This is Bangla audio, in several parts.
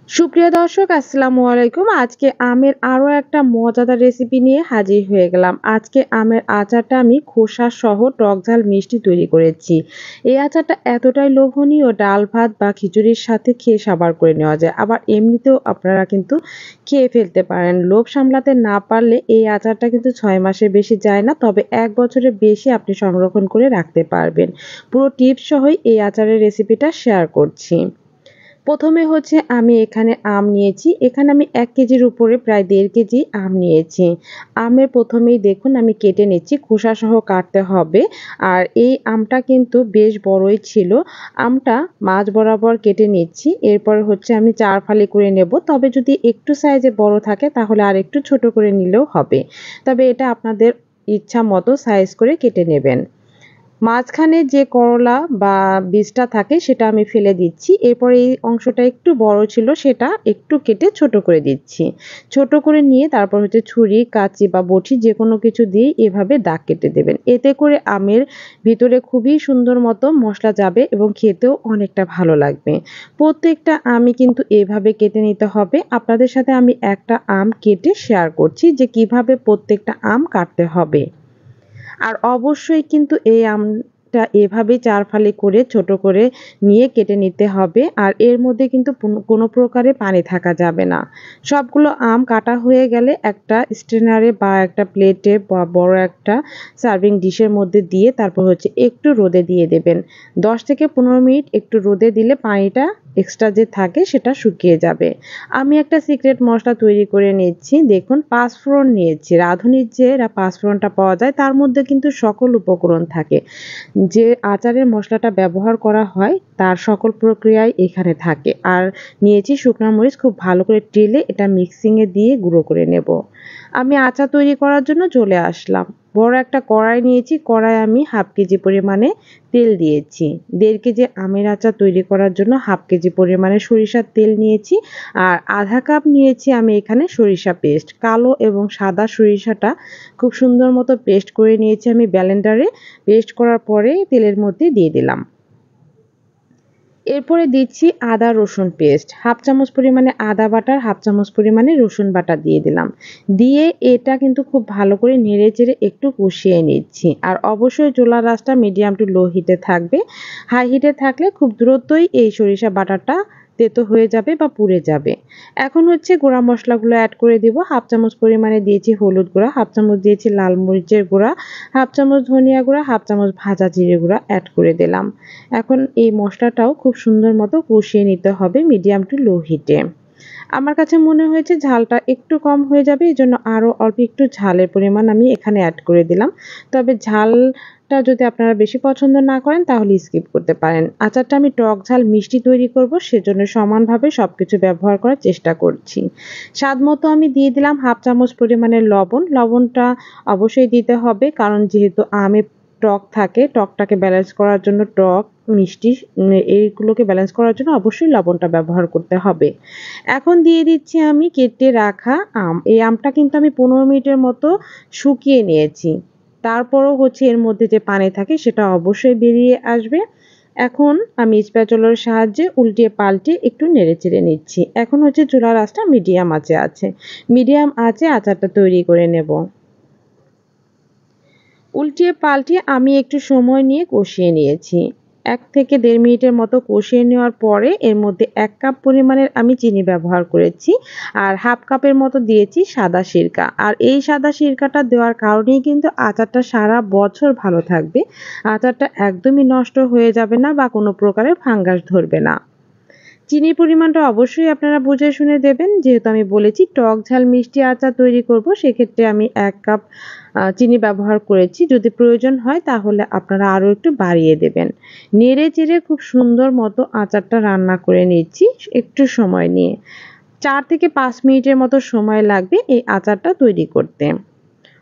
সুপ্রিয় দর্শক আসসালামু আলাইকুম। আজকে আমের আরো একটা মজাদার রেসিপি নিয়ে হাজির হয়ে গেলাম। আজকে আমের আচারটা আমি খোসা সহ টক ঝাল মিষ্টি তৈরি করেছি। এই আচারটা এতটাই লোভনীয়, ডাল ভাত বা খিচুড়ির সাথে খেয়ে সাবার করে নেওয়া যায়। আবার এমনিতেও আপনারা কিন্তু খেয়ে ফেলতে পারেন। লোভ সামলাতে না পারলে এই আচারটা কিন্তু 6 মাসের বেশি যায় না, তবে 1 বছরের বেশি আপনি সংরক্ষণ করে রাখতে পারবেন। পুরো টিপস সহই এই আচারের রেসিপিটা শেয়ার করছি। প্রথমে হচ্ছে আমি এখানে আম নিয়েছি। এখানে আমি ১ কেজির উপরে প্রায় ১.৫ কেজি আম নিয়েছি। আমের প্রথমেই দেখুন আমি কেটে নিচ্ছি, খোসাসহ কাটতে হবে। আর এই আমটা কিন্তু বেশ বড়ই ছিল। আমটা মাঝ বরাবর কেটে নিচ্ছি। এরপর হচ্ছে আমি ৪ ফালি করে নেব। তবে যদি একটু সাইজে বড় থাকে তাহলে আরেকটু ছোট করে নিলেও হবে। তবে এটা আপনাদের ইচ্ছা মতো সাইজ করে কেটে নেবেন। মাঝখানে যে করলা বা বীজটা থাকে সেটা আমি ফেলে দিচ্ছি। এরপর এই অংশটা একটু বড় ছিল সেটা একটু কেটে ছোট করে দিচ্ছি। ছোট করে নিয়ে তারপর হচ্ছে ছুরি, কাঁচি বা বটি যেকোনো কিছু দিয়ে এভাবে দাগ কেটে দেবেন। এতে করে আমের ভিতরে খুবই সুন্দর মতো মসলা যাবে এবং খেতেও অনেকটা ভালো লাগবে। প্রত্যেকটা আমই কিন্তু এভাবে কেটে নিতে হবে। আপনাদের সাথে আমি একটা আম কেটে শেয়ার করছি যে কিভাবে প্রত্যেকটা আম কাটতে হবে। আর অবশ্যই কিন্তু এই আমটা এভাবেই ৪ ফালি করে ছোট করে নিয়ে কেটে নিতে হবে। আর এর মধ্যে কিন্তু কোনো প্রকারে পানি থাকা যাবে না। সবগুলো আম কাটা হয়ে গেলে একটা স্ট্রেনারে বা একটা প্লেটে বা বড় একটা সার্ভিং ডিশের মধ্যে দিয়ে তারপর হচ্ছে একটু রোদে দিয়ে দেবেন। ১০ থেকে ১৫ মিনিট একটু রোদে দিলে পানিটা এক্সট্রা যে থাকে সেটা শুকিয়ে যাবে। আমি একটা সিক্রেট মসলা তৈরি করে নিচ্ছি। দেখুন, পাঁচফোড়ন নিয়েছি। রাঁধুনির যে পাঁচফোড়নটা পাওয়া যায় তার মধ্যে কিন্তু সকল উপকরণ থাকে। যে আচারের মসলাটা ব্যবহার করা হয় তার সকল প্রক্রিয়াই এখানে থাকে। আর নিয়েছি শুকনা মরিচ, খুব ভালো করে টেলে এটা মিক্সিংয়ে দিয়ে গুঁড়ো করে নেব। আমি আচার তৈরি করার জন্য চলে আসলাম। বড় একটা কড়াই নিয়েছি। কড়াইয়ে আমি 1/2 কেজি পরিমাণে তেল দিয়েছি। ১.৫ কেজি আমের আচার তৈরি করার জন্য 1/2 কেজি পরিমাণে সরিষার তেল নিয়েছি। আর 1/2 কাপ নিয়েছি আমি এখানে সরিষা পেস্ট। কালো এবং সাদা সরিষাটা খুব সুন্দর মতো পেস্ট করে নিয়েছি আমি ব্লেন্ডারে। পেস্ট করার পরে তেলের মধ্যে দিয়ে দিলাম। এরপরে দিচ্ছি আদা রসুন পেস্ট। 1/2 চামচ পরিমাণে আদা বাটা, 1/2 চামচ পরিমাণে রসুন বাটা দিয়ে দিলাম। দিয়ে এটা কিন্তু খুব ভালো করে নেড়েচেড়ে একটু কষিয়ে নিচ্ছি। আর অবশ্যই চুলার আঁচটা মিডিয়াম টু লো হিটে থাকবে। হাই হিটে থাকলে খুব দ্রুতই এই সরিষা বাটাটা তেতো হয়ে যাবে বা পুড়ে যাবে। এখন হচ্ছে গুঁড়া মশলাগুলো এড করে দিব। 1/2 চামচ পরিমাণে দিয়েছি হলুদ গুঁড়া, 1/2 চামচ দিয়েছি লাল মরিচের গুঁড়া, 1/2 চামচ ধনিয়া গুঁড়া, 1/2 চামচ ভাজা জিরে গুঁড়া এড করে দিলাম। এখন এই মসলাটাও খুব সুন্দর মতো কষিয়ে নিতে হবে মিডিয়াম টু লো হিটে। আমার কাছে মনে হয়েছে ঝালটা একটু কম হয়ে যাবে, এজন্য আরও অল্প একটু ঝালের পরিমাণ আমি এখানে অ্যাড করে দিলাম। তবে ঝালটা যদি আপনারা বেশি পছন্দ না করেন তাহলে স্কিপ করতে পারেন। আচারটা আমি টক ঝাল মিষ্টি তৈরি করব, সেজন্য সমানভাবে সবকিছু ব্যবহার করার চেষ্টা করছি। স্বাদ মতো আমি দিয়ে দিলাম 1/2 চামচ পরিমাণের লবণ। লবণটা অবশ্যই দিতে হবে, কারণ যেহেতু আমে টক থাকে, টকটাকে ব্যালেন্স করার জন্য টক, মিষ্টি এইগুলোকে ব্যালেন্স করার জন্য অবশ্যই লবণটা ব্যবহার করতে হবে। এখন দিয়ে দিচ্ছি আমি কেটে রাখা আম। এই আমটা কিন্তু আমি ১৫ মিনিটের মতো শুকিয়ে নিয়েছি। তারপরও হচ্ছে এর মধ্যে যে পানি থাকে সেটা অবশ্যই বেরিয়ে আসবে। এখন আমি স্প্যাচুলার সাহায্যে উল্টিয়ে পাল্টে একটু নেড়েচেড়ে নিচ্ছি। এখন হচ্ছে চুলার আঁচটা মিডিয়াম আঁচে আছে। মিডিয়াম আঁচে আচারটা তৈরি করে নেব। উল্টিয়ে পাল্টিয়ে আমি একটু সময় নিয়ে কষিয়ে নিয়েছি। ১ থেকে ১.৫ মিনিটের মতো কষিয়ে নেওয়ার পরে এর মধ্যে ১ কাপ পরিমাণের আমি চিনি ব্যবহার করেছি। আর 1/2 কাপের মতো দিয়েছি সাদা সিরকা। আর এই সাদা সিরকাটা দেওয়ার কারণেই কিন্তু আচারটা সারা বছর ভালো থাকবে। আচারটা একদমই নষ্ট হয়ে যাবে না বা কোনো প্রকারের ফাঙ্গাস ধরবে না। চিনির পরিমাণটা অবশ্যই আপনারা বুঝে শুনে দেবেন। যেহেতু আমি বলেছি টক ঝাল মিষ্টি আচার তৈরি করব, সেক্ষেত্রে আমি ১ কাপ চিনি ব্যবহার করেছি। যদি প্রয়োজন হয় তাহলে আপনারা আরও একটু বাড়িয়ে দেবেন। নেড়ে চেড়ে খুব সুন্দর মতো আচারটা রান্না করে নিচ্ছি একটু সময় নিয়ে। ৪ থেকে ৫ মিনিটের মতো সময় লাগবে এই আচারটা তৈরি করতে।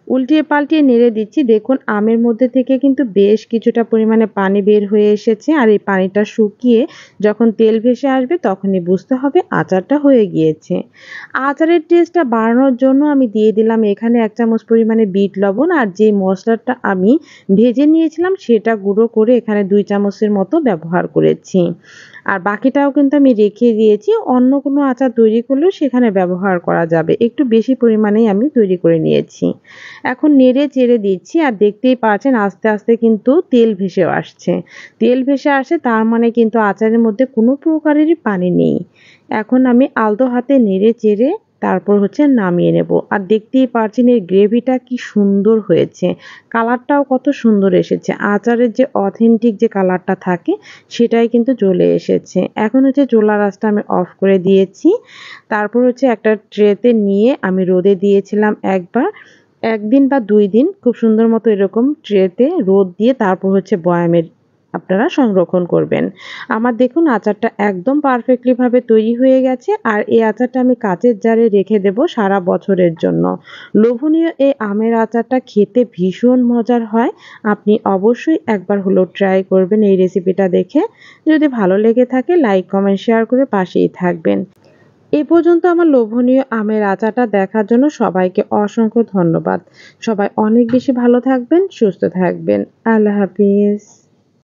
উল্টিয়ে পাল্টিয়ে নেড়ে দিচ্ছি। দেখুন, আমের মধ্যে থেকে কিন্তু বেশ কিছুটা পরিমাণে পানি বের হয়ে এসেছে। আর এই পানিটা শুকিয়ে যখন তেল ভেসে আসবে তখনই বুঝতে হবে আচারটা হয়ে গিয়েছে। আচারের টেস্টটা বাড়ানোর জন্য আমি দিয়ে দিলাম এখানে ১ চামচ পরিমাণে বিট লবণ। আর যে মসলাটা আমি ভেজে নিয়েছিলাম সেটা গুঁড়ো করে এখানে ২ চামচের মতো ব্যবহার করেছি। আর বাকিটাও কিন্তু আমি রেখে দিয়েছি। অন্য কোনো আচার তৈরি করলেও সেখানে ব্যবহার করা যাবে। একটু বেশি পরিমাণেই আমি তৈরি করে নিয়েছি। এখন নেড়ে চেড়ে দিচ্ছি আর দেখতেই পাচ্ছেন আস্তে, আস্তে কিন্তু তেল ভেসেও আসছে। তেল ভেসে আসে তার মানে কিন্তু আচারের মধ্যে কোনো প্রকারেরই পানি নেই। এখন আমি আলতো হাতে নেড়ে চেড়ে তারপর নামিয়ে নেব। আর দেখতেই পাচ্ছেন এর গ্রেভিটা কি সুন্দর হয়েছে। কালারটাও কত সুন্দর এসেছে। আচারের যে অথেন্টিক যে কালারটা থাকে সেটাই কিন্তু চলে এসেছে। এখন চুলার আঁচটা আমি অফ করে দিয়েছি। তারপর একটা ট্রেতে নিয়ে আমি রোদে দিয়েছিলাম একবার। ১ দিন বা ২ দিন খুব সুন্দর মতো এরকম ট্রেতে রোদ দিয়ে তারপর বয়ামে আপনারা সংরক্ষণ করবেন। আমার দেখুন আচারটা একদম পারফেক্টলি ভাবে তৈরি হয়ে গেছে। আর এই আচারটা আমি কাঁচের জারে রেখে দেব সারা বছরের জন্য। লোভনীয় এই আমের আচারটা খেতে ভীষণ মজার হয়। আপনি অবশ্যই একবার হলেও ট্রাই করবেন এই রেসিপিটা দেখে। যদি ভালো লেগে থাকে লাইক, কমেন্ট, শেয়ার করে পাশেই থাকবেন। এ পর্যন্ত আমার লোভনীয় আমের আচারটা দেখার জন্য সবাইকে অসংখ্য ধন্যবাদ। সবাই অনেক বেশি ভালো থাকবেন, সুস্থ থাকবেন। আল্লাহ হাফিজ।